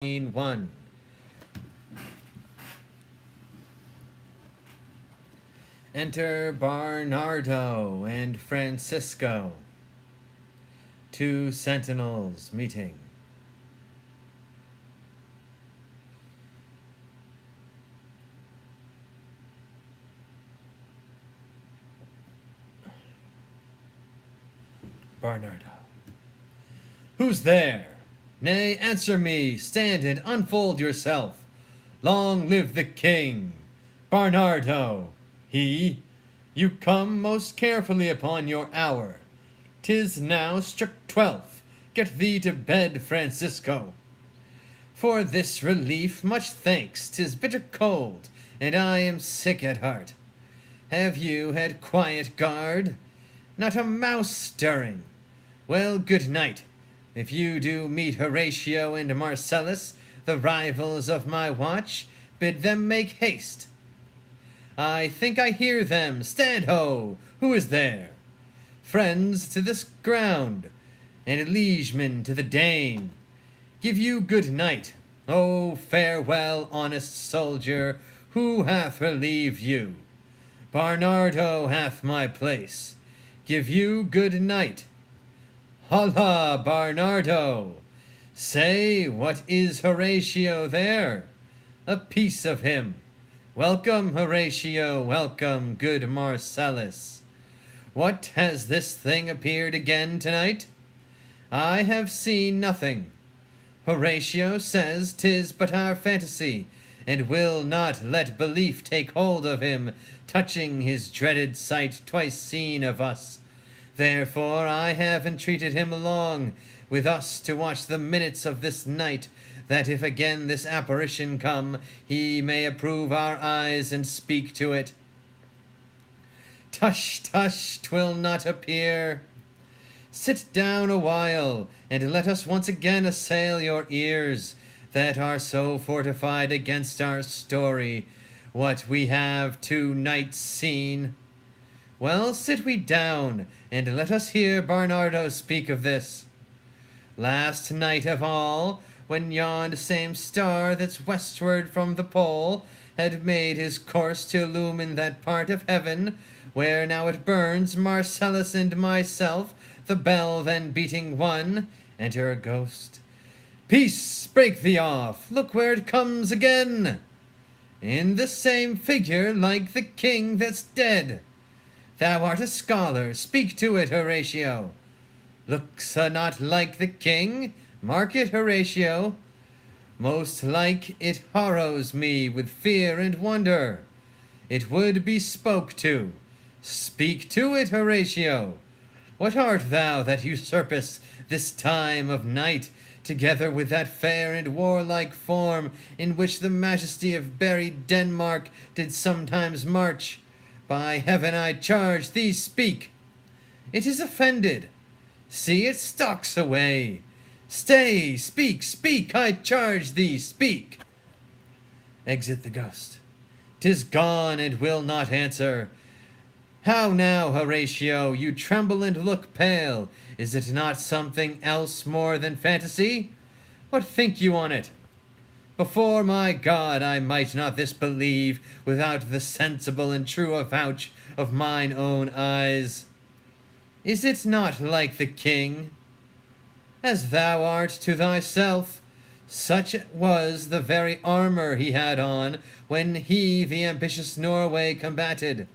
Scene 1. Enter Bernardo and Francisco. Two sentinels meeting. Bernardo. Who's there? Nay, answer me. Stand and unfold yourself. Long live the king. Bernardo. He. You come most carefully upon your hour. 'Tis now struck 12. Get thee to bed, Francisco. For this relief much thanks. 'Tis bitter cold, and I am sick at heart. Have you had quiet guard? Not a mouse stirring. Well, good night. If you do meet Horatio and Marcellus, the rivals of my watch, bid them make haste. I think I hear them. Stand ho! Who is there? Friends to this ground, and liegemen to the Dane. Give you good night. Oh, farewell, honest soldier, who hath relieved you? Bernardo hath my place. Give you good night. Holla, Bernardo! Say, what is Horatio there? A piece of him. Welcome, Horatio, welcome, good Marcellus. What, has this thing appeared again tonight? I have seen nothing. Horatio says 'tis but our fantasy, and will not let belief take hold of him, touching his dreaded sight twice seen of us. Therefore I have entreated him along with us to watch the minutes of this night, that if again this apparition come, he may approve our eyes and speak to it. Tush, tush, 'twill not appear. Sit down a while, and let us once again assail your ears, that are so fortified against our story, what we have 2 nights seen. Well, sit we down, and let us hear Bernardo speak of this. Last night of all, when yond same star that's westward from the pole had made his course to illumine that part of heaven, where now it burns, Marcellus and myself, the bell then beating 1, enter a ghost. Peace, break thee off, look where it comes again! In the same figure, like the king that's dead. Thou art a scholar, speak to it, Horatio. Looks not like the king? Mark it, Horatio. Most like it horrows me with fear and wonder. It would be spoke to. Speak to it, Horatio. What art thou that usurpest this time of night, together with that fair and warlike form in which the majesty of buried Denmark did sometimes march? By heaven I charge thee, speak. It is offended. See, it stalks away. Stay, speak, speak, I charge thee, speak. Exit the ghost. 'Tis gone and will not answer. How now, Horatio, you tremble and look pale. Is it not something else more than fantasy? What think you on it? Before my God, I might not this believe without the sensible and true avouch of mine own eyes. Is it not like the king? As thou art to thyself, such was the very armor he had on when he the ambitious Norway combated.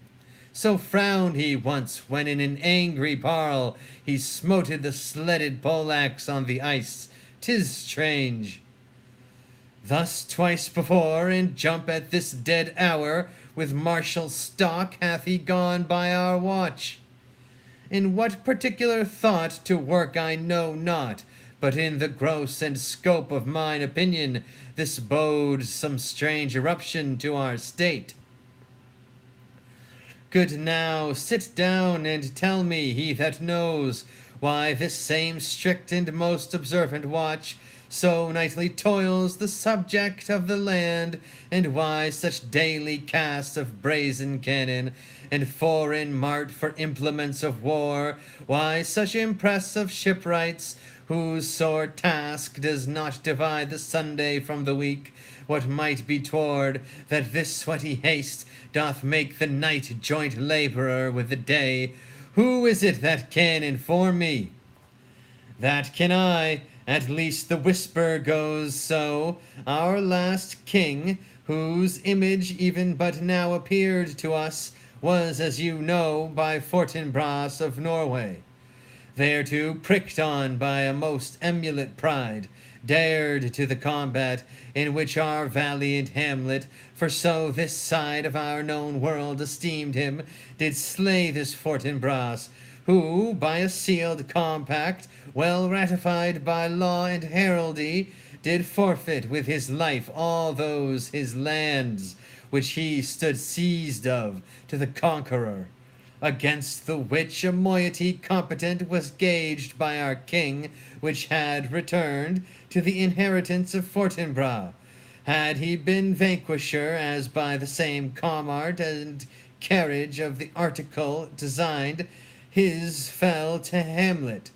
So frowned he once when in an angry parle he smoted the sledded poleaxe on the ice. 'Tis strange. Thus twice before, and jump at this dead hour, with martial stalk hath he gone by our watch. In what particular thought to work I know not, but in the gross and scope of mine opinion, this bodes some strange eruption to our state. Good now, sit down and tell me, he that knows, why this same strict and most observant watch so nightly toils the subject of the land, and why such daily cast of brazen cannon, and foreign mart for implements of war, why such impress of shipwrights, whose sore task does not divide the Sunday from the week, what might be toward that this sweaty haste doth make the night joint labourer with the day? Who is it that can inform me? That can I, at least the whisper goes so. Our last king, whose image even but now appeared to us, was, as you know, by Fortinbras of Norway. Thereto pricked on by a most emulate pride, dared to the combat, in which our valiant Hamlet, for so this side of our known world esteemed him, did slay this Fortinbras, who, by a sealed compact, well ratified by law and heraldry, did forfeit with his life all those his lands, which he stood seized of, to the conqueror. Against the which a moiety competent was gauged by our king, which had returned to the inheritance of Fortinbras. Had he been vanquisher, as by the same comart and carriage of the article designed, his fell to Hamlet.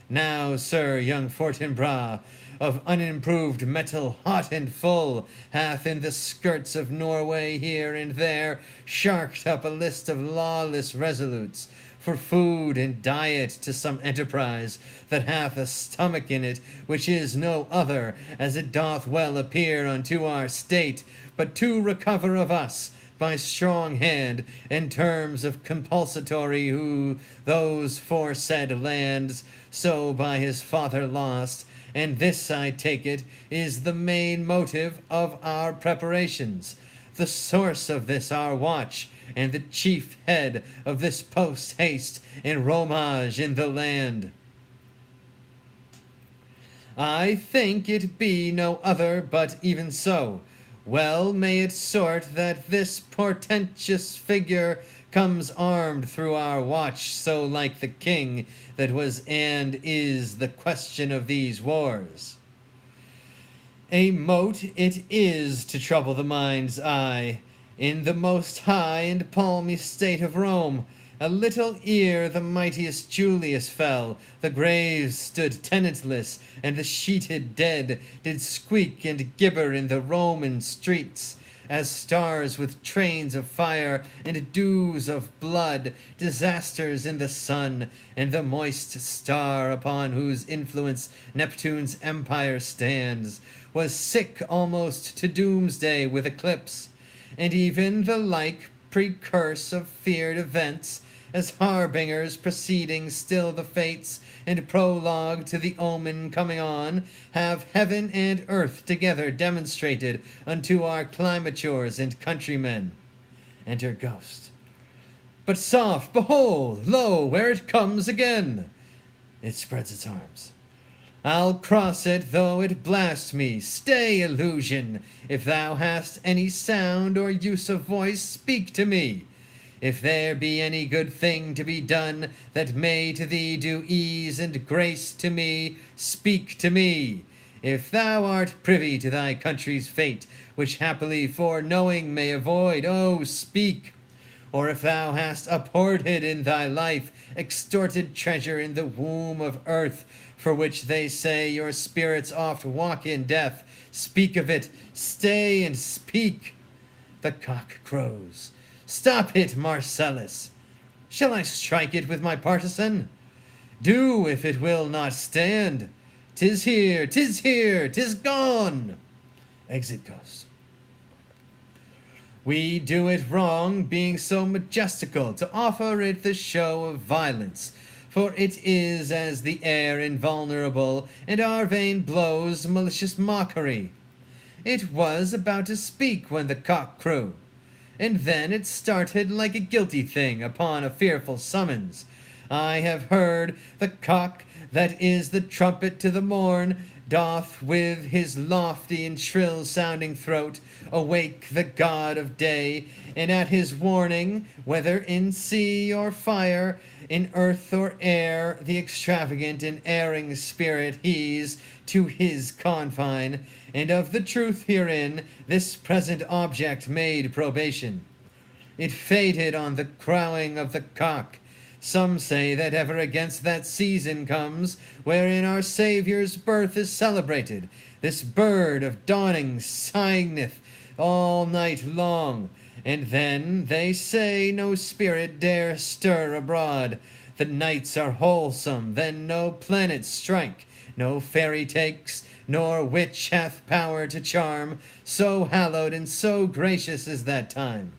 Now, sir, young Fortinbras, of unimproved metal, hot and full, hath in the skirts of Norway here and there sharked up a list of lawless resolutes, for food and diet to some enterprise that hath a stomach in it, which is no other, as it doth well appear unto our state, but to recover of us, by strong hand, in terms of compulsatory, who those foresaid lands, so by his father lost. And this, I take it, is the main motive of our preparations, the source of this our watch, and the chief head of this post-haste and romage in the land. I think it be no other, but even so. Well may it sort that this portentous figure comes armed through our watch, so like the king that was and is the question of these wars. A mote it is to trouble the mind's eye. In the most high and palmy state of Rome, a little ere the mightiest Julius fell, the graves stood tenantless, and the sheeted dead did squeak and gibber in the Roman streets, as stars with trains of fire and dews of blood, disasters in the sun, and the moist star upon whose influence Neptune's empire stands, was sick almost to doomsday with eclipse, and even the like precurse of feared events, as harbingers preceding still the fates, and prologue to the omen coming on, have heaven and earth together demonstrated unto our climatures and countrymen. Enter Ghost. But soft, behold, lo, where it comes again! It spreads its arms. I'll cross it, though it blast me. Stay, illusion! If thou hast any sound or use of voice, speak to me. If there be any good thing to be done, that may to thee do ease and grace to me, speak to me. If thou art privy to thy country's fate, which happily foreknowing may avoid, oh, speak. Or if thou hast uphoarded in thy life extorted treasure in the womb of earth, for which they say your spirits oft walk in death, speak of it, stay and speak. The cock crows. Stop it, Marcellus. Shall I strike it with my partisan? Do, if it will not stand. 'Tis here, 'tis here, 'tis gone. Exit Ghost. We do it wrong, being so majestical, to offer it the show of violence, for it is as the air invulnerable, and our vain blows malicious mockery. It was about to speak when the cock crew, and then it started like a guilty thing upon a fearful summons. I have heard the cock, that is the trumpet to the morn, doth with his lofty and shrill sounding throat awake the god of day, and at his warning, whether in sea or fire, in earth or air, the extravagant and erring spirit he's to his confine, and of the truth herein this present object made probation. It faded on the crowing of the cock, Some say that ever against that season comes, wherein our Saviour's birth is celebrated. This bird of dawning singeth all night long, and then, they say, no spirit dare stir abroad. The nights are wholesome, then no planets strike, no fairy takes, nor witch hath power to charm, so hallowed and so gracious is that time.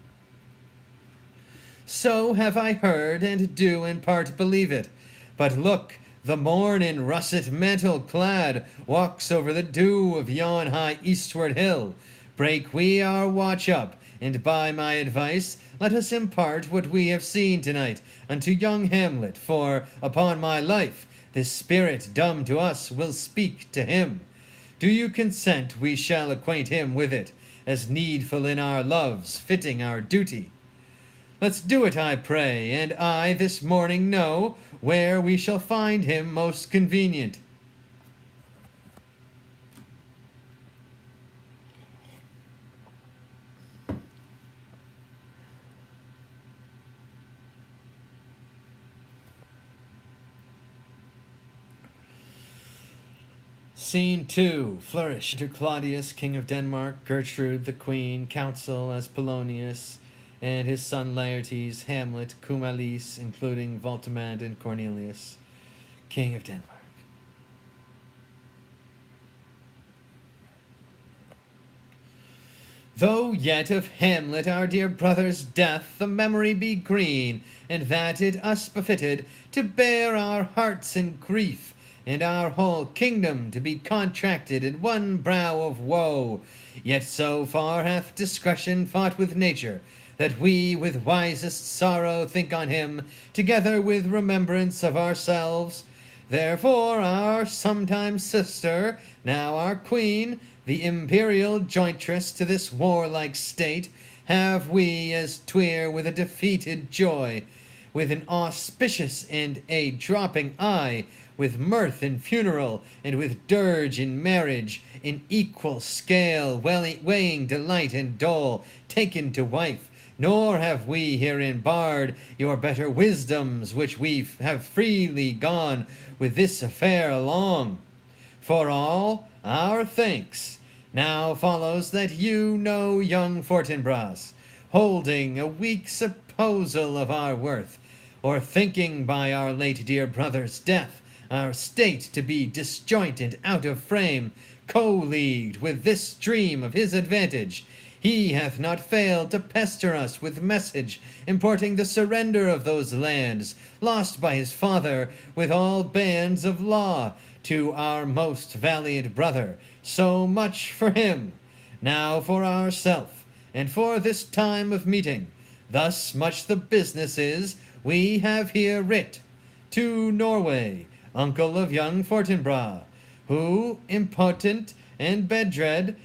So have I heard, and do in part believe it. But look, the morn in russet mantle clad walks over the dew of yon high eastward hill. Break we our watch up, and by my advice let us impart what we have seen tonight unto young Hamlet, for, upon my life, this spirit dumb to us will speak to him. Do you consent we shall acquaint him with it, as needful in our loves, fitting our duty? Let's do it, I pray, and I this morning know where we shall find him most convenient. Scene 2. Flourish. Enter Claudius, king of Denmark, Gertrude, the queen, counsel as Polonius, and his son Laertes, Hamlet, Cumalis, including Voltimand and Cornelius, king of Denmark. Though yet of Hamlet, our dear brother's death, the memory be green, and that it us befitted to bear our hearts in grief, and our whole kingdom to be contracted in one brow of woe, yet so far hath discretion fought with nature, that we with wisest sorrow think on him, together with remembrance of ourselves. Therefore our sometime sister, now our queen, the imperial jointress to this warlike state, have we as twere with a defeated joy, with an auspicious and a dropping eye, with mirth in funeral, and with dirge in marriage, in equal scale, weighing delight and dole, taken to wife. Nor have we herein barred your better wisdoms, which we have freely gone with this affair along. For all our thanks, now follows that you know young Fortinbras, holding a weak supposal of our worth, or thinking by our late dear brother's death, our state to be disjoint and out of frame, co-leagued with this dream of his advantage, he hath not failed to pester us with message importing the surrender of those lands lost by his father with all bands of law to our most valiant brother. So much for him. Now for ourself, and for this time of meeting. Thus much the business is we have here writ to Norway, uncle of young Fortinbras, who, impotent and bedread,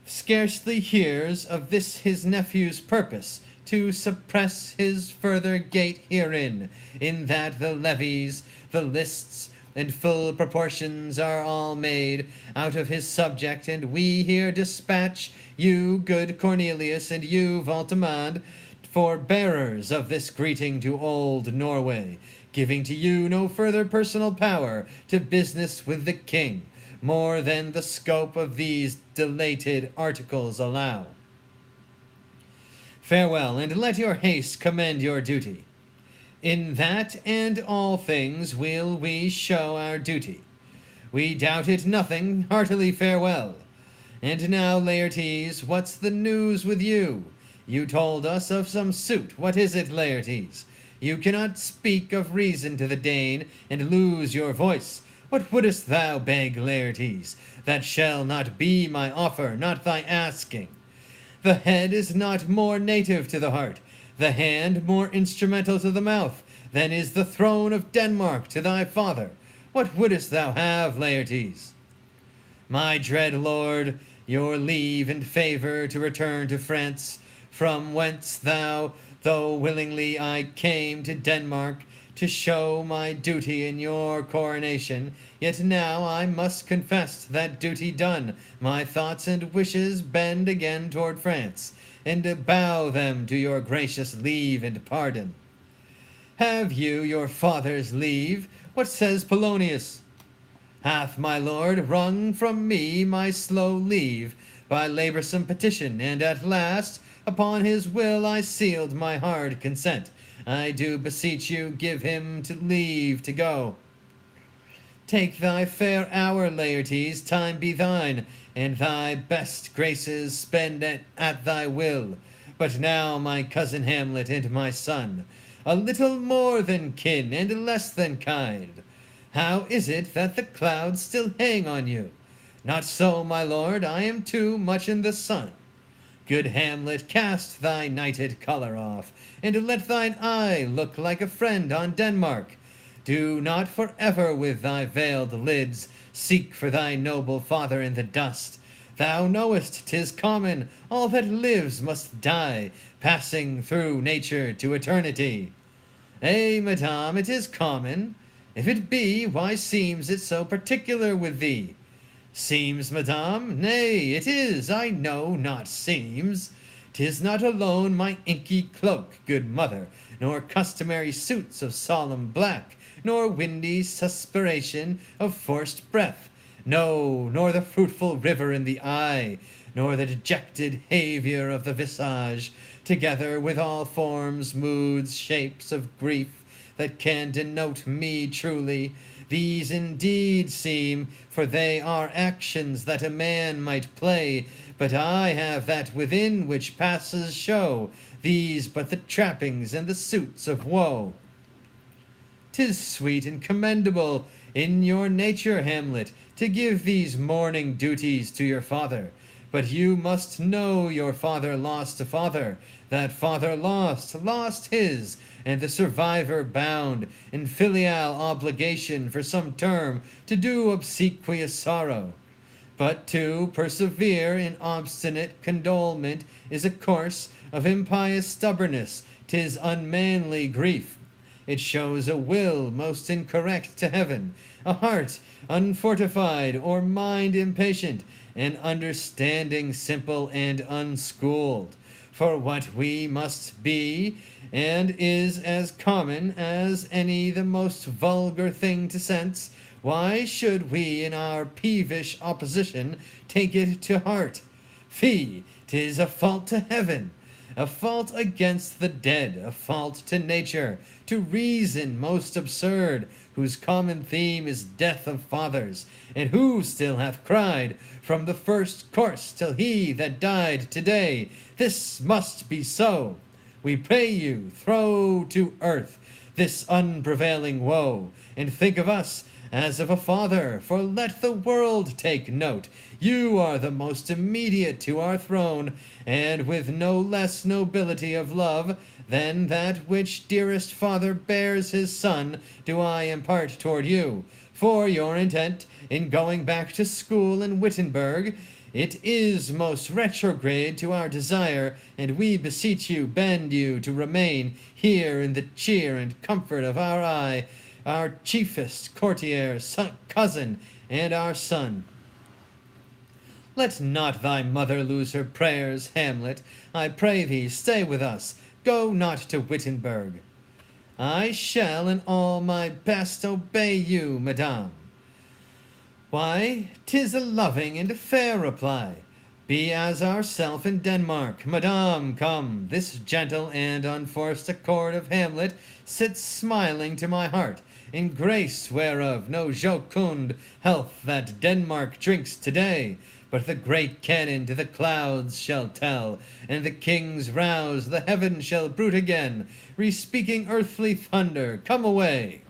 scarcely hears of this his nephew's purpose to suppress his further gait herein, in that the levies, the lists, and full proportions are all made out of his subject, and we here dispatch you, good Cornelius, and you, Voltimand, for bearers of this greeting to old Norway, giving to you no further personal power to business with the king, more than the scope of these dilated articles allow. Farewell, and let your haste commend your duty. In that and all things will we show our duty. We doubt it nothing, heartily farewell. And now, Laertes, what's the news with you? You told us of some suit. What is it, Laertes? You cannot speak of reason to the Dane, and lose your voice. What wouldst thou beg, Laertes? That shall not be my offer, not thy asking. The head is not more native to the heart, the hand more instrumental to the mouth, than is the throne of Denmark to thy father. What wouldst thou have, Laertes? My dread lord, your leave and favour to return to France, from whence thou, though willingly I came to Denmark, to show my duty in your coronation, yet now I must confess that duty done, my thoughts and wishes bend again toward France, and bow them to your gracious leave and pardon. Have you your father's leave? What says Polonius? Hath my lord wrung from me my slow leave by laboursome petition, and at last upon his will I sealed my hard consent. I do beseech you, give him to leave to go. Take thy fair hour, Laertes, time be thine, and thy best graces spend at thy will. But now, my cousin Hamlet and my son, a little more than kin and less than kind, how is it that the clouds still hang on you? Not so, my lord, I am too much in the sun. Good Hamlet, cast thy nighted colour off, and let thine eye look like a friend on Denmark. Do not for ever with thy veiled lids seek for thy noble father in the dust. Thou knowest 'tis common, all that lives must die, passing through nature to eternity. Eh, madame, it is common. If it be, why seems it so particular with thee? Seems, madame? Nay, it is, I know, not seems. 'Tis not alone my inky cloak, good mother, nor customary suits of solemn black, nor windy suspiration of forced breath, no, nor the fruitful river in the eye, nor the dejected haviour of the visage, together with all forms, moods, shapes of grief that can denote me truly. These indeed seem, for they are actions that a man might play, but I have that within which passes show, these but the trappings and the suits of woe. 'Tis sweet and commendable in your nature, Hamlet, to give these mourning duties to your father, but you must know your father lost a father, that father lost his, and the survivor bound in filial obligation for some term to do obsequious sorrow. But to persevere in obstinate condolement is a course of impious stubbornness, 'tis unmanly grief. It shows a will most incorrect to heaven, a heart unfortified, or mind impatient, an understanding simple and unschooled. For what we must be, and is as common as any the most vulgar thing to sense, why should we in our peevish opposition take it to heart? Fie, 'tis a fault to heaven, a fault against the dead, a fault to nature, to reason most absurd, whose common theme is death of fathers, and who still hath cried from the first course till he that died today, this must be so. We pray you, throw to earth this unprevailing woe, and think of us as of a father, for let the world take note. You are the most immediate to our throne, and with no less nobility of love than that which dearest father bears his son, do I impart toward you. For your intent in going back to school in Wittenberg, it is most retrograde to our desire, and we beseech you, bend you to remain here in the cheer and comfort of our eye, our chiefest courtier, cousin, and our son. Let not thy mother lose her prayers, Hamlet. I pray thee, stay with us. Go not to Wittenberg. I shall in all my best obey you, madame. Why, 'tis a loving and a fair reply. Be as ourself in Denmark. Madame, come, this gentle and unforced accord of Hamlet sits smiling to my heart, in grace whereof no jocund health that Denmark drinks today, but the great cannon to the clouds shall tell, and the kings rouse, the heaven shall bruit again, re-speaking earthly thunder, come away.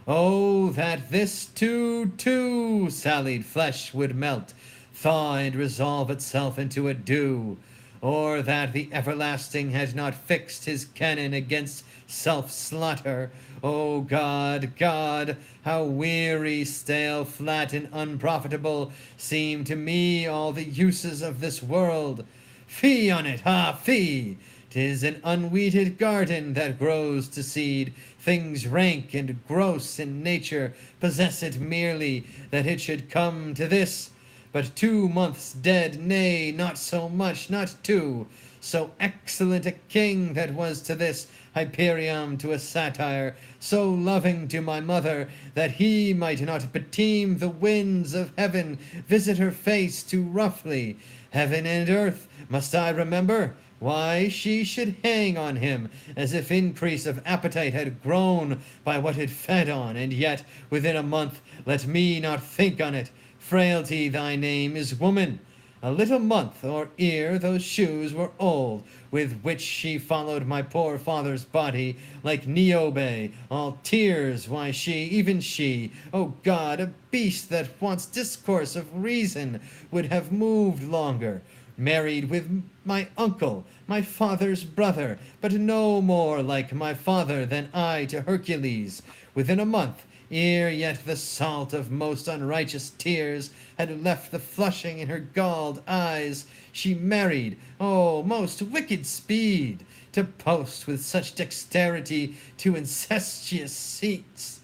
Oh, that this too sallied flesh would melt, thaw and resolve itself into a dew, or that the everlasting had not fixed his cannon against self-slaughter. O God, God, how weary, stale, flat, and unprofitable seem to me all the uses of this world. Fie on it, fie! 'Tis an unweeded garden that grows to seed. Things rank and gross in nature possess it merely, that it should come to this. But 2 months dead, nay, not so much, not 2. So excellent a king that was to this, Hyperion to a satyr, so loving to my mother, that he might not beteem the winds of heaven visit her face too roughly. Heaven and earth must I remember, why she should hang on him, as if increase of appetite had grown by what it fed on, and yet within a month let me not think on it. Frailty thy name is woman. A little month or ere those shoes were old, with which she followed my poor father's body, like Niobe, all tears, why she, even she, O God, a beast that wants discourse of reason, would have moved longer, married with my uncle, my father's brother, but no more like my father than I to Hercules. Within a month, ere yet the salt of most unrighteous tears had left the flushing in her galled eyes, she married, oh, most wicked speed, to post with such dexterity to incestuous seats.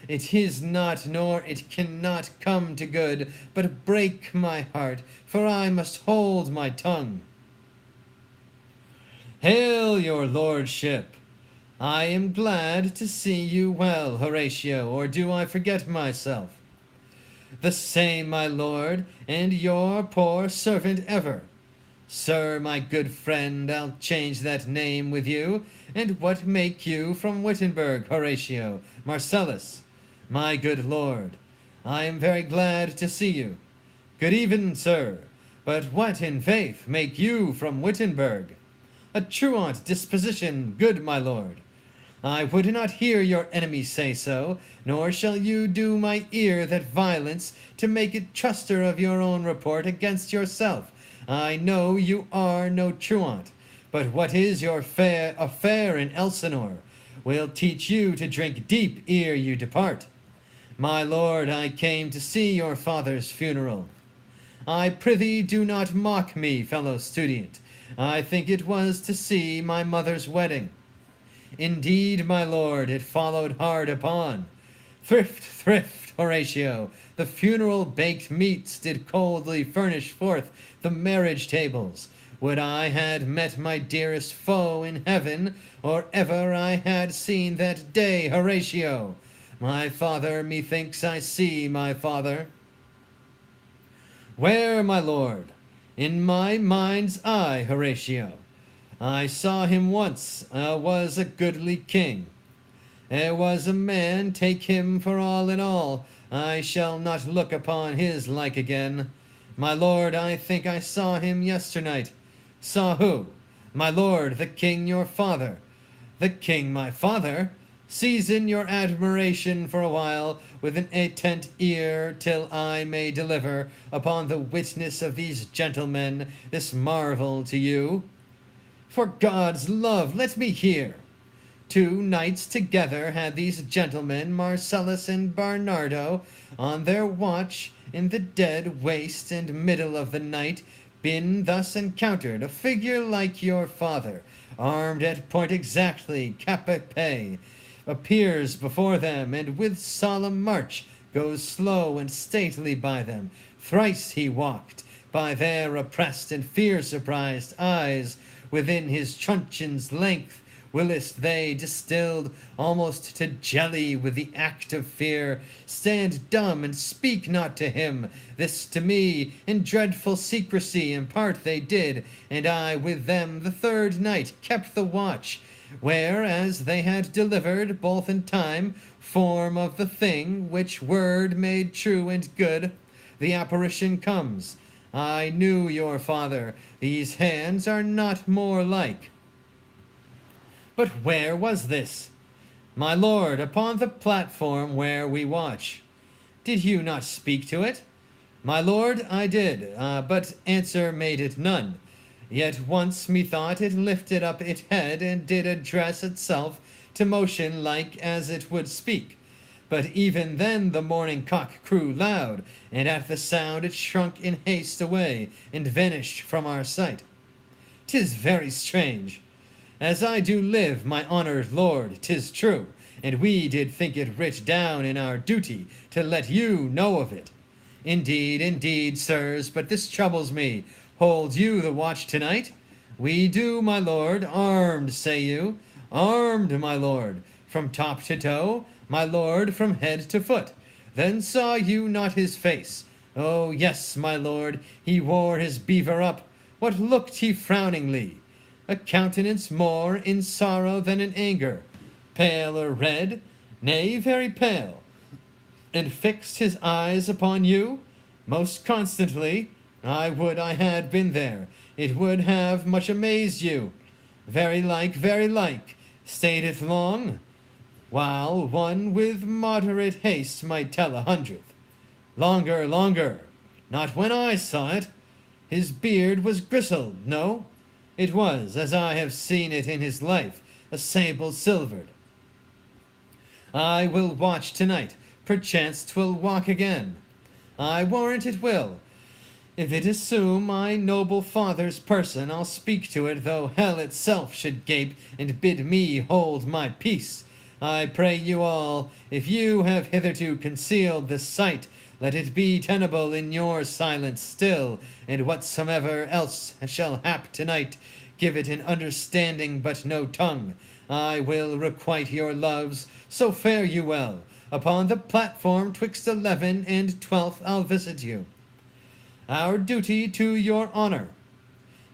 It is not, nor it cannot come to good, but break my heart, for I must hold my tongue. Hail, your lordship! I am glad to see you well, Horatio, or do I forget myself? The same, my lord, and your poor servant ever. Sir, my good friend, I'll change that name with you. And what make you from Wittenberg, Horatio? Marcellus, my good lord, I am very glad to see you. Good even, sir, but what in faith make you from Wittenberg? A truant disposition, good my lord. I would not hear your enemies say so, nor shall you do my ear that violence to make it truster of your own report against yourself. I know you are no truant, but what is your fair affair in Elsinore will teach you to drink deep ere you depart. My lord, I came to see your father's funeral. I prithee do not mock me, fellow student. I think it was to see my mother's wedding. Indeed, my lord, it followed hard upon. Thrift, Horatio, the funeral baked meats did coldly furnish forth the marriage tables. Would I had met my dearest foe in heaven, or ever I had seen that day, Horatio. My father, methinks I see my father. Where, my lord? In my mind's eye, Horatio. I saw him once, was a goodly king. There was a man, take him for all in all, I shall not look upon his like again. My lord, I think I saw him yesternight. Saw who? My lord, the king your father. The king my father? Season your admiration for a while with an attent ear, till I may deliver upon the witness of these gentlemen this marvel to you. For God's love, let me hear. 2 nights together had these gentlemen, Marcellus and Barnardo, on their watch in the dead waste and middle of the night, been thus encountered, a figure like your father, armed at point exactly, cap a pie, appears before them, and with solemn march goes slow and stately by them. Thrice he walked by their oppressed and fear-surprised eyes. Within his truncheon's length whilst they, distilled almost to jelly with the act of fear, stand dumb and speak not to him. This to me in dreadful secrecy impart they did, and I with them the 3rd night kept the watch, whereas they had delivered both in time form of the thing, which word made true and good. The apparition comes. I knew your father. These hands are not more like. But where was this? My lord, upon the platform where we watch. Did you not speak to it? My lord, I did, but answer made it none. Yet once methought it lifted up it head, and did address itself to motion like as it would speak. But even then the morning cock crew loud, and at the sound it shrunk in haste away, and vanished from our sight. 'Tis very strange. As I do live, my honored lord, 'tis true, and we did think it writ down in our duty to let you know of it. Indeed, sirs, but this troubles me. Hold you the watch tonight? We do, my lord, armed, say you. armed, my lord, from top to toe, my lord, from head to foot. Then saw you not his face? Oh, yes, my lord, he wore his beaver up. What looked he frowningly? A countenance more in sorrow than in anger, pale or red, nay, very pale, and fixed his eyes upon you most constantly. I would I had been there, it would have much amazed you. Very like, stayed it long, while one with moderate haste might tell 100th. Longer, not when I saw it. His beard was gristled, no, it was, as I have seen it in his life, a sable silvered. I will watch tonight, perchance 'twill walk again. I warrant it will. If it assume my noble father's person, I'll speak to it, though hell itself should gape and bid me hold my peace. I pray you all, if you have hitherto concealed this sight, let it be tenable in your silence still, and whatsoever else shall hap tonight, give it an understanding but no tongue. I will requite your loves, so fare you well. Upon the platform 'twixt 11 and 12 I'll visit you. Our duty to your honor,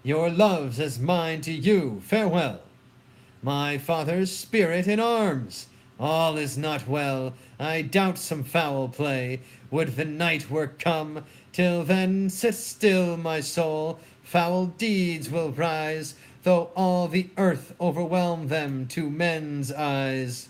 your loves as mine to you, farewell. My father's spirit in arms, all is not well, I doubt some foul play, would the night were come, till then sit still my soul, foul deeds will rise, though all the earth overwhelm them to men's eyes.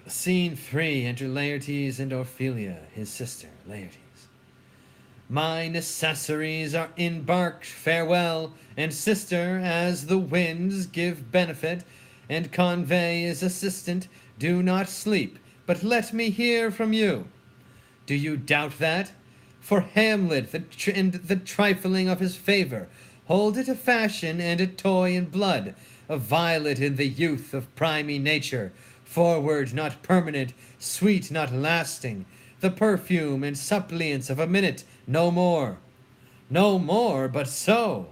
Scene 3. Enter Laertes and Ophelia, his sister, Laertes. My necessaries are embarked, farewell, and sister, as the winds give benefit, and convey is assistant, do not sleep, but let me hear from you. Do you doubt that? For Hamlet, and the trifling of his favor, hold it a fashion and a toy in blood, a violet in the youth of primy nature, forward not permanent, sweet not lasting, the perfume and suppliance of a minute, no more. No more, but so.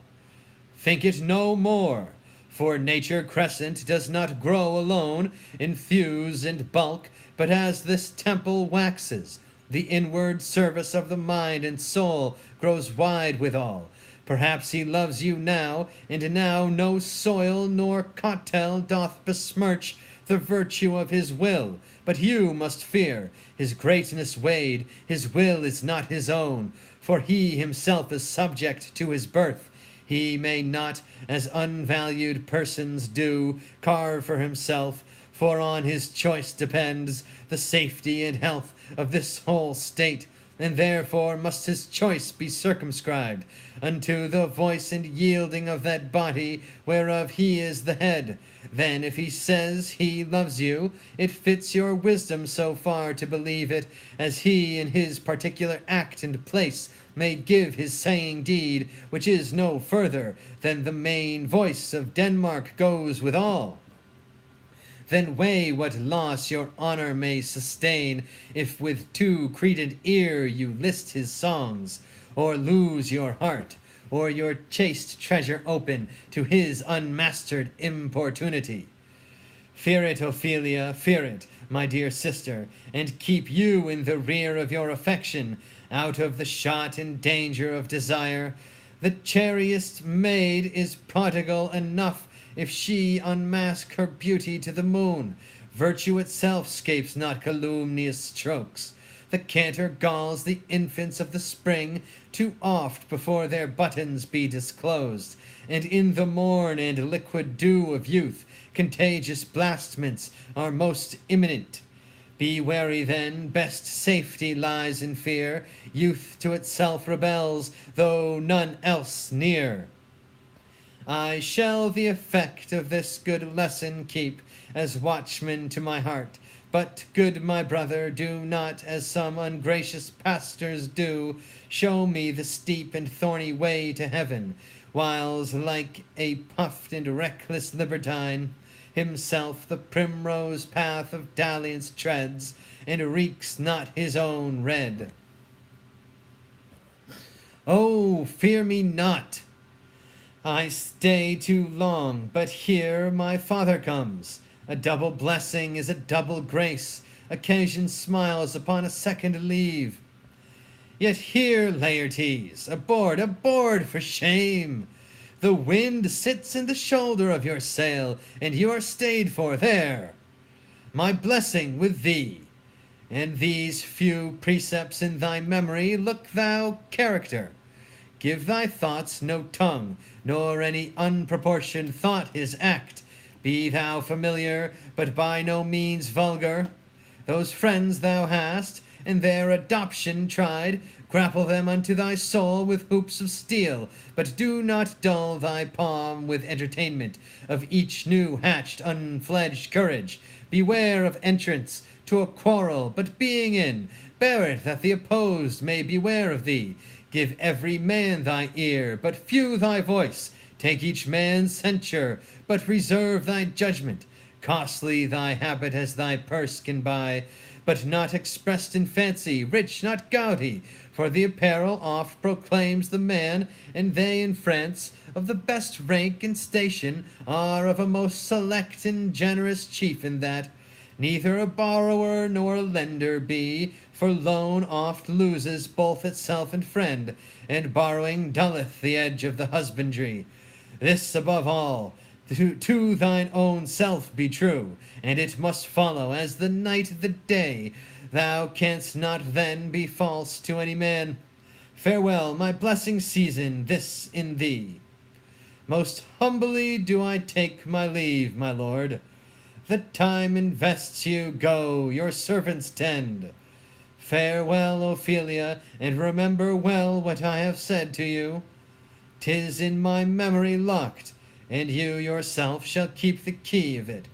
Think it no more, for nature crescent does not grow alone, infuse and bulk, but as this temple waxes, the inward service of the mind and soul grows wide withal. Perhaps he loves you now, and now no soil nor cocktail doth besmirch the virtue of his will, but you must fear his greatness weighed, his will is not his own, for he himself is subject to his birth. He may not, as unvalued persons do, carve for himself, for on his choice depends the safety and health of this whole state, and therefore must his choice be circumscribed unto the voice and yielding of that body whereof he is the head. Then if he says he loves you, it fits your wisdom so far to believe it, as he in his particular act and place may give his saying deed, which is no further than the main voice of Denmark goes withal. Then weigh what loss your honor may sustain, if with too credent ear you list his songs, or lose your heart, or your chaste treasure open to his unmastered importunity. Fear it, Ophelia, fear it, my dear sister, and keep you in the rear of your affection, out of the shot and danger of desire. The chariest maid is prodigal enough if she unmask her beauty to the moon. Virtue itself scapes not calumnious strokes. The canter galls the infants of the spring too oft before their buttons be disclosed, and in the morn and liquid dew of youth contagious blastments are most imminent. Be wary then, best safety lies in fear, youth to itself rebels, though none else near. I shall the effect of this good lesson keep, as watchmen to my heart. But, good my brother, do not, as some ungracious pastors do, show me the steep and thorny way to heaven, whiles like a puffed and reckless libertine, himself the primrose path of dalliance treads, and reeks not his own red. Oh, fear me not! I stay too long, but here my father comes. A double blessing is a double grace. Occasion smiles upon a second leave. Yet here, Laertes, aboard, aboard, for shame! The wind sits in the shoulder of your sail, and you are stayed for there. My blessing with thee, and these few precepts in thy memory, look thou character. Give thy thoughts no tongue, nor any unproportioned thought his act. Be thou familiar, but by no means vulgar. Those friends thou hast, and their adoption tried, grapple them unto thy soul with hoops of steel, but do not dull thy palm with entertainment of each new hatched unfledged courage. Beware of entrance to a quarrel, but being in, bear it that the opposed may beware of thee. Give every man thy ear, but few thy voice. Take each man's censure, but reserve thy judgment. Costly thy habit as thy purse can buy, but not expressed in fancy, rich, not gaudy, for the apparel oft proclaims the man, and they in France of the best rank and station are of a most select and generous chief in that neither a borrower nor a lender be, for loan oft loses both itself and friend, and borrowing dulleth the edge of the husbandry. This above all, to thine own self be true, and it must follow as the night the day. Thou canst not then be false to any man. Farewell, my blessing season this in thee. Most humbly do I take my leave, my lord. The time invests you, go, your servants tend. Farewell, Ophelia, and remember well what I have said to you. 'Tis in my memory locked, and you yourself shall keep the key of it.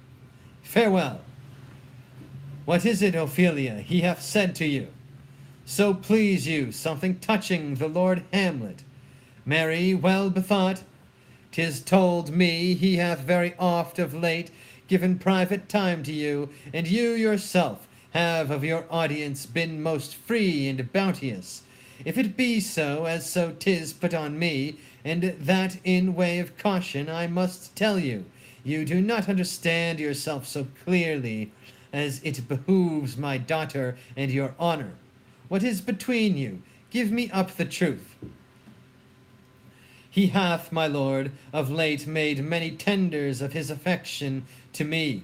Farewell. What is it, Ophelia, he hath said to you? So please you, something touching the Lord Hamlet. Marry, well bethought. 'Tis told me he hath very oft of late given private time to you, and you yourself have of your audience been most free and bounteous. If it be so, as so 'tis put on me, and that in way of caution I must tell you, you do not understand yourself so clearly as it behooves my daughter and your honor. What is between you? Give me up the truth. He hath, my lord, of late made many tenders of his affection to me.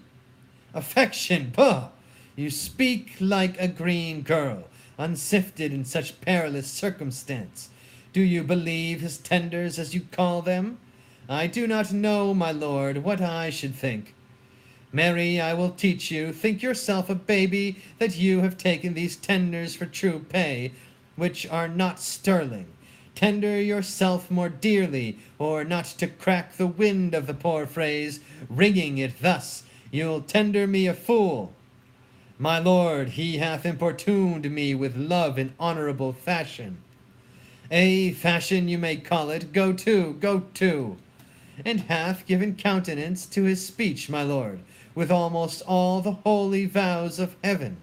Affection, bah! You speak like a green girl, unsifted in such perilous circumstance. Do you believe his tenders, as you call them? I do not know, my lord, what I should think. Mary, I will teach you. Think yourself a baby that you have taken these tenders for true pay, which are not sterling. Tender yourself more dearly, or not to crack the wind of the poor phrase, ringing it thus, you'll tender me a fool. My lord, he hath importuned me with love in honorable fashion. A fashion you may call it, go to, and hath given countenance to his speech, my lord, with almost all the holy vows of heaven.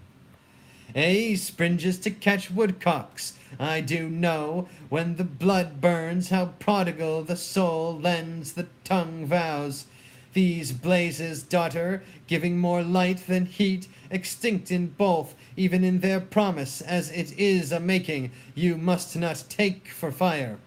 Springes to catch woodcocks, I do know, when the blood burns, how prodigal the soul lends the tongue vows. These blazes, daughter, giving more light than heat, extinct in both, even in their promise, as it is a making, you must not take for fire.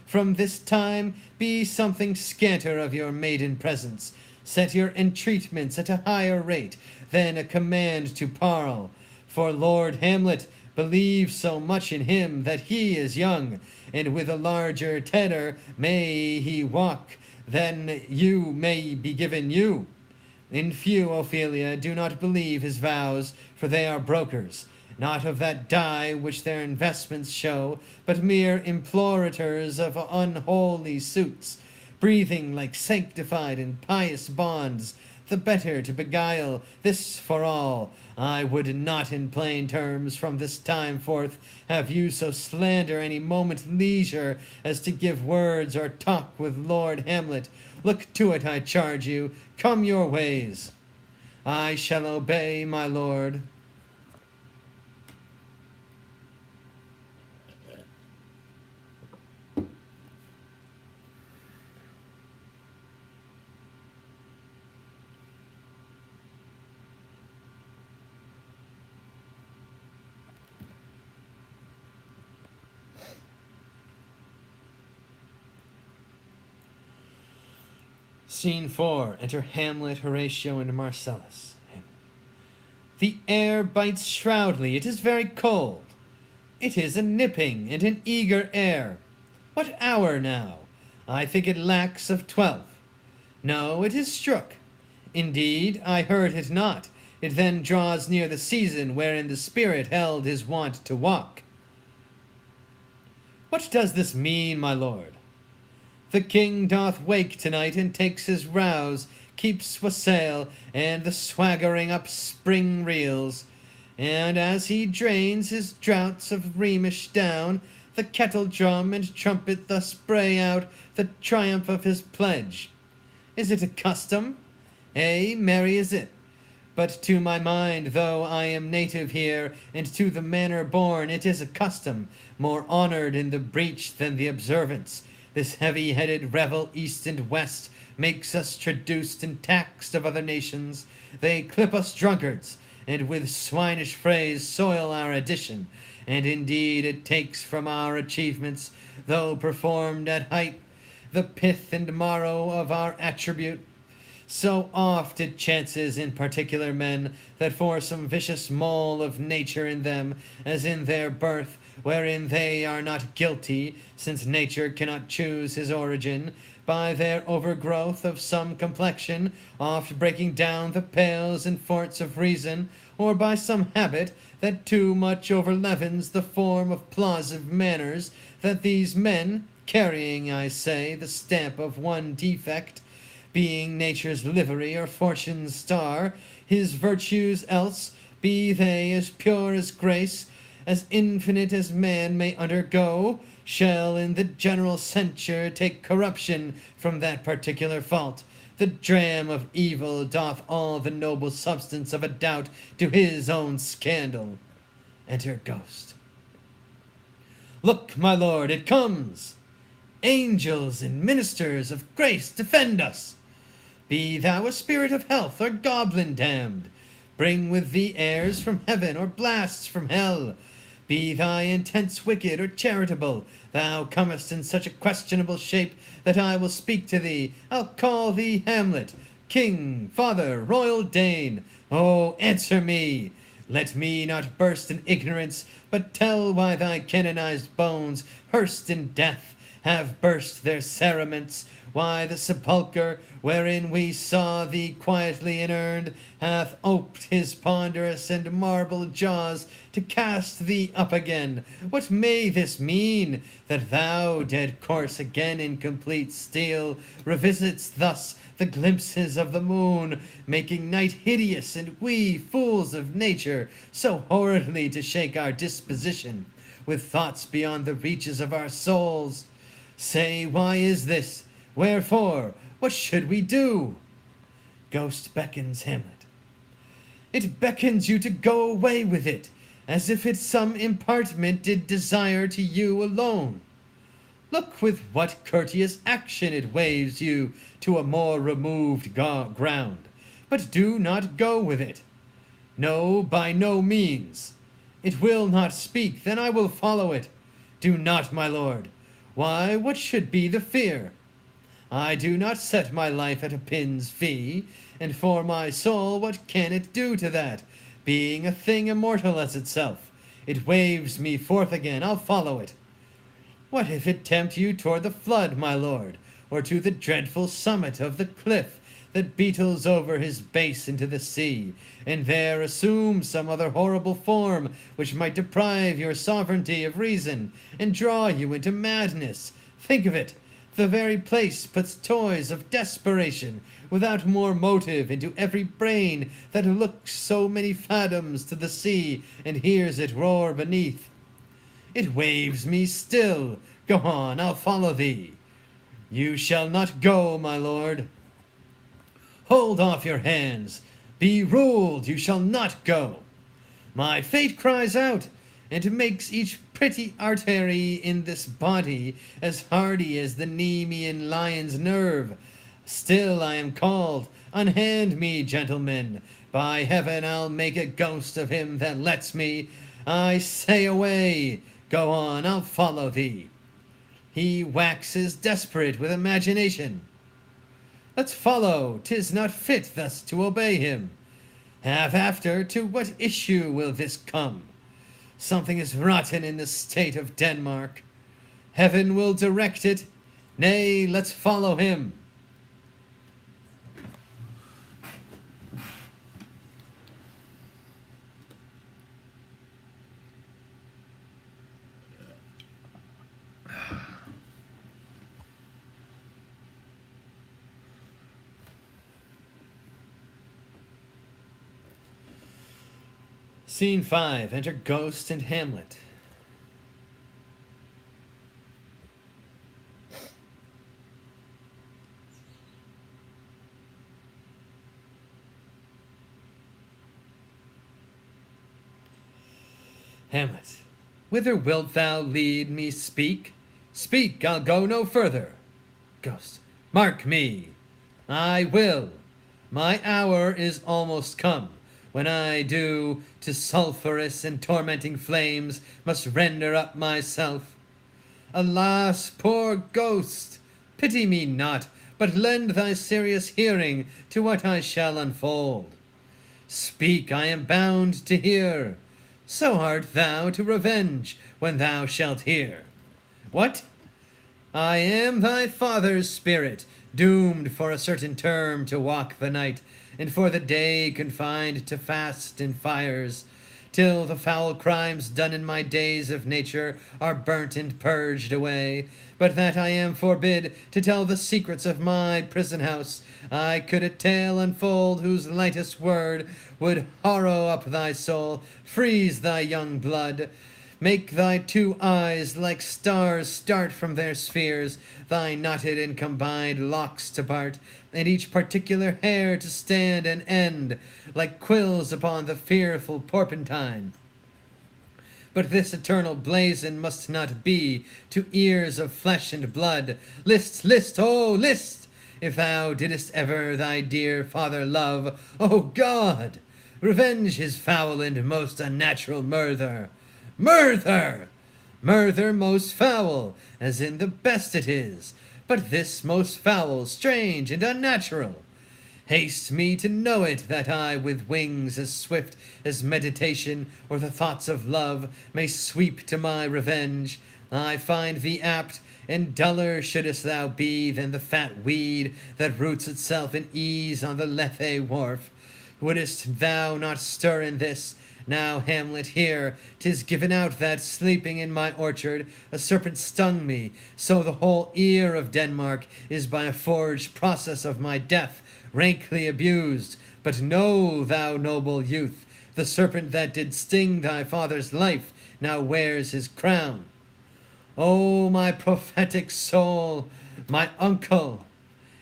From this time be something scanter of your maiden presence. Set your entreatments at a higher rate than a command to parle. For Lord Hamlet believes so much in him that he is young, and with a larger tenor may he walk than you may be given you. In few, Ophelia, do not believe his vows, for they are brokers, not of that dye which their investments show, but mere implorators of unholy suits, breathing like sanctified and pious bonds the better to beguile. This for all, I would not in plain terms from this time forth have you so slander any moment leisure as to give words or talk with Lord Hamlet. Look to it, I charge you. Come your ways. I shall obey, my lord. Scene 4. Enter Hamlet, Horatio, and Marcellus. The air bites shroudly. It is very cold. It is a nipping and an eager air. What hour now? I think it lacks of 12. No, it is struck. Indeed, I heard it not. It then draws near the season wherein the spirit held his wont to walk. What does this mean, my lord? The king doth wake tonight and takes his rouse, keeps wassail, and the swaggering up spring reels. And as he drains his draughts of Rhemish down, the kettle drum and trumpet thus bray out the triumph of his pledge. Is it a custom? Ay, marry is it. But to my mind, though I am native here, and to the manner born, it is a custom, more honoured in the breach than the observance. This heavy-headed revel east and west makes us traduced and taxed of other nations. They clip us drunkards, and with swinish phrase soil our addition. And indeed it takes from our achievements, though performed at height, the pith and marrow of our attribute. So oft it chances in particular men, that for some vicious mole of nature in them, as in their birth, wherein they are not guilty, since nature cannot choose his origin, by their overgrowth of some complexion, oft breaking down the pales and forts of reason, or by some habit that too much overleavens the form of plausive manners, that these men, carrying, I say, the stamp of one defect, being nature's livery or fortune's star, his virtues else, be they as pure as grace, as infinite as man may undergo, shall in the general censure take corruption from that particular fault. The dram of evil doth all the noble substance of a doubt to his own scandal. Enter Ghost. Look, my lord, it comes! Angels and ministers of grace, defend us! Be thou a spirit of health or goblin damned, bring with thee airs from heaven or blasts from hell. Be thy intents wicked or charitable, thou comest in such a questionable shape that I will speak to thee. I'll call thee Hamlet, king, father, royal Dane. Oh, answer me! Let me not burst in ignorance, but tell why thy canonized bones, hearsed in death, have burst their cerements, why the sepulchre, wherein we saw thee quietly inurned, hath oped his ponderous and marble jaws to cast thee up again. What may this mean, that thou, dead corse, again in complete steel, revisits thus the glimpses of the moon, making night hideous, and we, fools of nature, so horridly to shake our disposition, with thoughts beyond the reaches of our souls? Say, why is this? Wherefore? What should we do? Ghost beckons Hamlet. It beckons you to go away with it, as if it some impartment did desire to you alone. Look with what courteous action it waves you to a more removed ground, but do not go with it. No, by no means. It will not speak, then I will follow it. Do not, my lord. Why, what should be the fear? I do not set my life at a pin's fee, and for my soul what can it do to that, being a thing immortal as itself? It waves me forth again, I'll follow it. What if it tempt you toward the flood, my lord, or to the dreadful summit of the cliff that beetles over his base into the sea, and there assume some other horrible form which might deprive your sovereignty of reason, and draw you into madness? Think of it. The very place puts toys of desperation without more motive into every brain that looks so many fathoms to the sea and hears it roar beneath. It waves me still. Go on, I'll follow thee. You shall not go, my lord. Hold off your hands. Be ruled, you shall not go. My fate cries out, and makes each pretty artery in this body as hardy as the Nemean lion's nerve. Still I am called. Unhand me, gentlemen. By heaven, I'll make a ghost of him that lets me. I say away. Go on, I'll follow thee. He waxes desperate with imagination. Let's follow. 'Tis not fit thus to obey him. Have after, to what issue will this come? Something is rotten in the state of Denmark. Heaven will direct it. Nay, let's follow him. Scene 5. Enter Ghost and Hamlet. Hamlet. Whither wilt thou lead me? Speak. Speak, I'll go no further. Ghost. Mark me. I will. My hour is almost come, when I do to sulphurous and tormenting flames must render up myself. Alas, poor ghost, pity me not, but lend thy serious hearing to what I shall unfold. Speak, I am bound to hear. So art thou to revenge when thou shalt hear. What? I am thy father's spirit, doomed for a certain term to walk the night, and for the day confined to fast and fires, till the foul crimes done in my days of nature are burnt and purged away. But that I am forbid to tell the secrets of my prison house, I could a tale unfold whose lightest word would harrow up thy soul, freeze thy young blood, make thy two eyes like stars start from their spheres, thy knotted and combined locks to part, and each particular hair to stand and end, like quills upon the fearful porpentine. But this eternal blazon must not be to ears of flesh and blood. List, list, oh, list! If thou didst ever thy dear father love, O God, revenge his foul and most unnatural murther. Murther! Murther most foul, as in the best it is, but this most foul, strange, and unnatural. Haste me to know it, that I, with wings as swift as meditation or the thoughts of love, may sweep to my revenge. I find thee apt, and duller shouldst thou be than the fat weed that roots itself in ease on the Lethe wharf. Wouldst thou not stir in this? Now, Hamlet, here, 'tis given out that, sleeping in my orchard, a serpent stung me, so the whole ear of Denmark is by a forged process of my death rankly abused. But know, thou noble youth, the serpent that did sting thy father's life now wears his crown. O my prophetic soul, my uncle,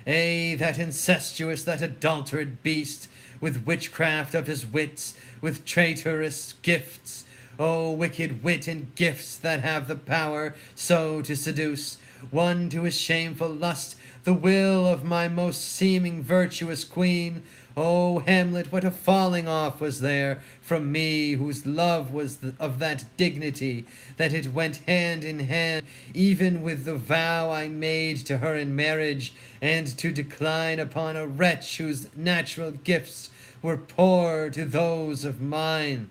that incestuous, that adulterate beast, with witchcraft of his wits, with traitorous gifts, O wicked wit and gifts that have the power so to seduce one to his shameful lust, the will of my most seeming virtuous queen. O Hamlet, what a falling off was there from me, whose love was of that dignity that it went hand in hand even with the vow I made to her in marriage, and to decline upon a wretch whose natural gifts were poor to those of mine.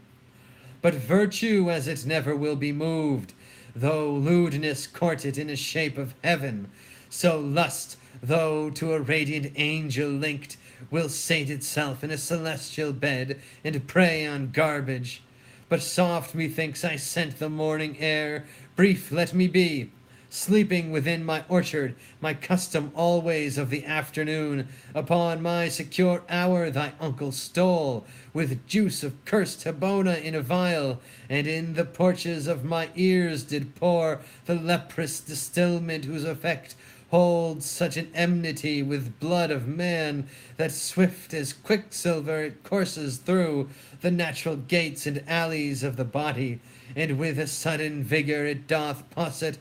But virtue as it never will be moved, though lewdness court it in a shape of heaven, so lust, though to a radiant angel linked, will sate itself in a celestial bed, and prey on garbage. But soft methinks I scent the morning air. Brief let me be. sleeping within my orchard, my custom always of the afternoon. Upon my secure hour thy uncle stole, with juice of cursed Habona in a vial, and in the porches of my ears did pour the leprous distilment whose effect holds such an enmity with blood of man, that swift as quicksilver it courses through the natural gates and alleys of the body, and with a sudden vigour it doth posset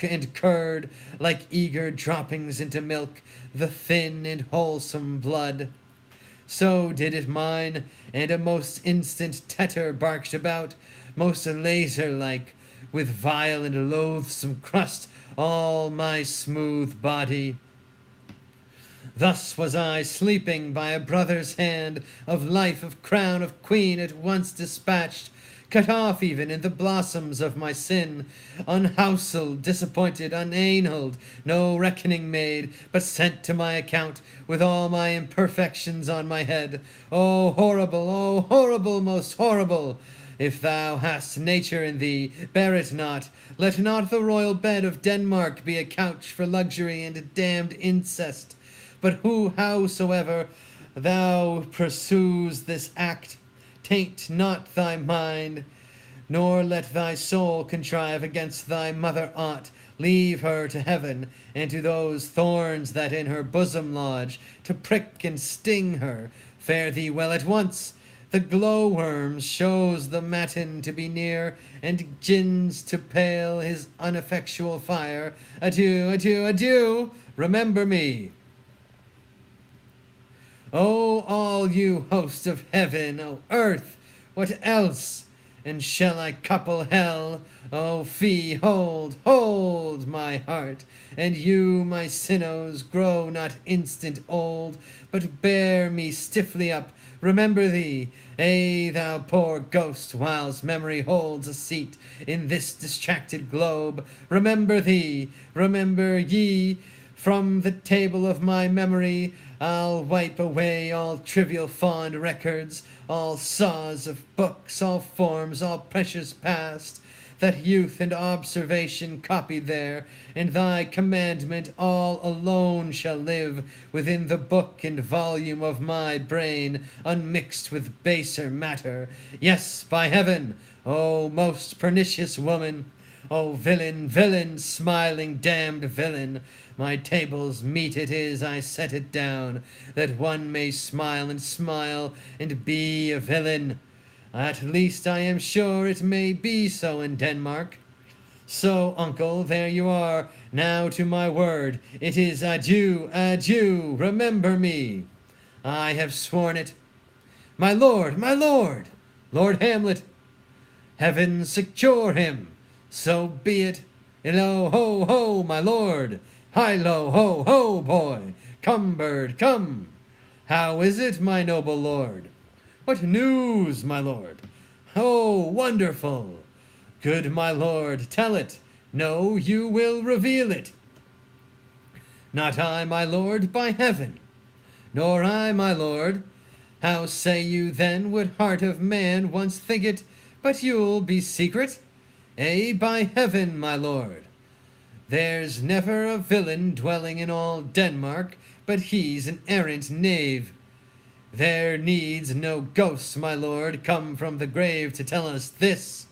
and curd, like eager droppings into milk, the thin and wholesome blood. So did it mine, and a most instant tetter barked about, most laser-like, with vile and loathsome crust all my smooth body. Thus was I sleeping by a brother's hand, of life, of crown, of queen at once dispatched, cut off even in the blossoms of my sin, unhouselled, disappointed, unanaled, no reckoning made, but sent to my account with all my imperfections on my head. O horrible, most horrible! If thou hast nature in thee, bear it not. Let not the royal bed of Denmark be a couch for luxury and damned incest. But howsoever thou pursues this act, taint not thy mind, nor let thy soul contrive against thy mother aught. Leave her to heaven, and to those thorns that in her bosom lodge, to prick and sting her. Fare thee well at once. The glowworm shows the matin to be near, and gins to pale his ineffectual fire. Adieu, adieu, adieu, remember me. O all you hosts of heaven, O earth, what else? And shall I couple hell? O fie, hold my heart, and you, my sinews, grow not instant old, but bear me stiffly up. Remember thee, thou poor ghost, whilst memory holds a seat in this distracted globe. Remember thee, remember ye, from the table of my memory I'll wipe away all trivial fond records, all saws of books, all forms, all precious past, that youth and observation copied there, and thy commandment all alone shall live within the book and volume of my brain, unmixed with baser matter. Yes, by heaven, O most pernicious woman, O villain, villain, smiling damned villain, my table's meat it is I set it down, that one may smile and be a villain. At least I am sure it may be so in Denmark. So, uncle, there you are. Now to my word. It is adieu, adieu, remember me. I have sworn it. My lord, Lord Hamlet, heaven secure him. So be it. Hillo, ho, ho, my lord. Hi-lo, ho, ho, boy. Come, bird, come. How is it, my noble lord? What news, my lord? Oh, wonderful! Good my lord, tell it. No, you will reveal it. Not I, my lord, by heaven. Nor I, my lord. How say you then would heart of man once think it, but you'll be secret? By heaven, my lord. There's never a villain dwelling in all Denmark, but he's an errant knave. There needs no ghosts, my lord, come from the grave to tell us this.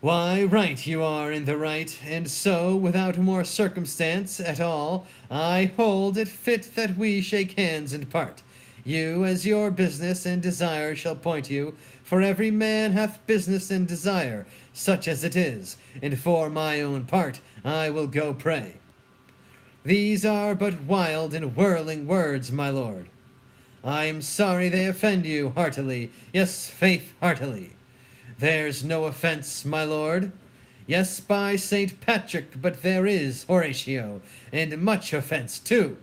Why, right you are in the right, and so, without more circumstance at all, I hold it fit that we shake hands and part. You, as your business and desire shall point you, for every man hath business and desire, such as it is, and for my own part, I will go pray. These are but wild and whirling words, my lord. I am sorry they offend you heartily, yes, faith, heartily. There's no offence, my lord. Yes, by Saint Patrick, but there is, Horatio, and much offence too.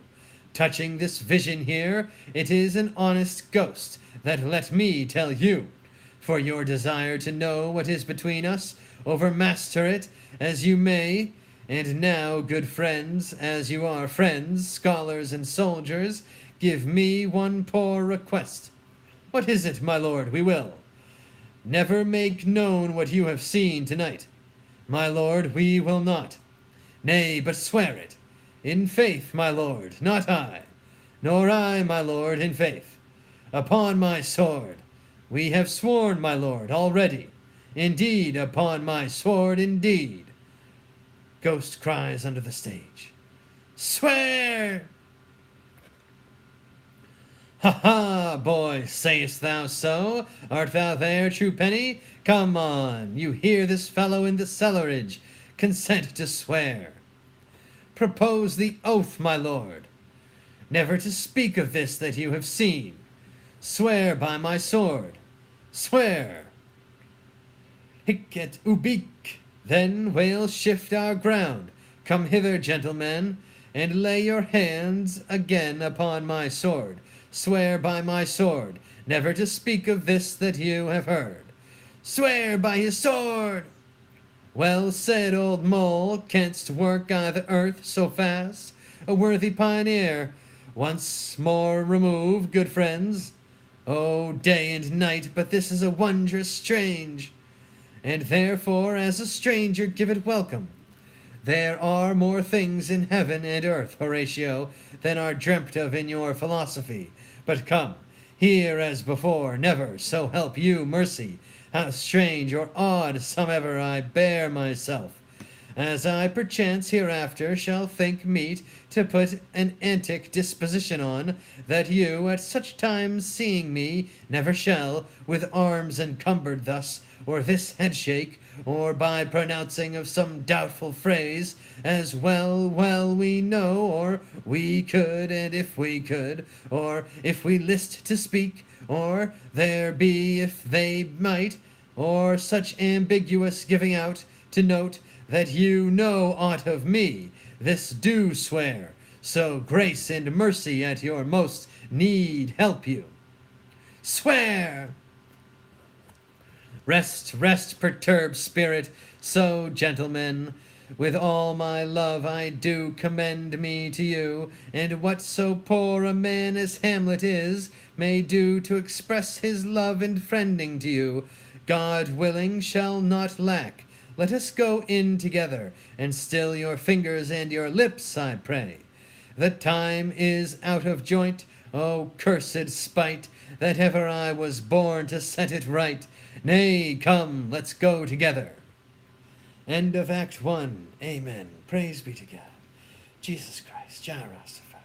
Touching this vision here, it is an honest ghost, that let me tell you. For your desire to know what is between us, overmaster it as you may. And now, good friends, as you are friends, scholars and soldiers, give me one poor request. What is it, my lord? We will. Never make known what you have seen tonight. My lord, we will not. Nay, but swear it. In faith, my lord, not I. Nor I, my lord, in faith. Upon my sword. We have sworn, my lord, already. Indeed, upon my sword, indeed. Ghost cries under the stage. Swear! Ha ha, boy, sayest thou so? Art thou there, true penny? Come on, you hear this fellow in the cellarage. Consent to swear. Propose the oath, my lord. Never to speak of this that you have seen. Swear by my sword. Swear. Hic et ubique. Then we'll shift our ground. Come hither, gentlemen, and lay your hands again upon my sword. Swear by my sword, never to speak of this that you have heard. Swear by his sword! Well said, old mole, canst work I' the earth so fast? A worthy pioneer, once more remove, good friends. Oh, day and night, but this is a wondrous strange, and therefore as a stranger give it welcome. There are more things in heaven and earth, Horatio, than are dreamt of in your philosophy. But come, here as before, never, so help you mercy, how strange or odd somever I bear myself, as I perchance hereafter shall think meet to put an antic disposition on, that you at such times seeing me never shall, with arms encumbered thus, or this headshake, or by pronouncing of some doubtful phrase, as well we know, or we could, and if we could, or if we list to speak, or there be if they might, or such ambiguous giving out to note that you know aught of me, this do swear, so grace and mercy at your most need help you. Swear! Rest, rest, perturbed spirit, so, gentlemen, with all my love I do commend me to you, and what so poor a man as Hamlet is may do to express his love and friending to you, God willing shall not lack. Let us go in together, and still your fingers and your lips, I pray. The time is out of joint, O cursed spite, that ever I was born to set it right. Nay, come, let's go together. End of Act 1. Amen. Praise be to God. Jesus Christ. Jah Rastafari.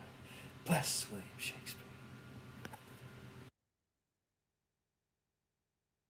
Bless William Shakespeare.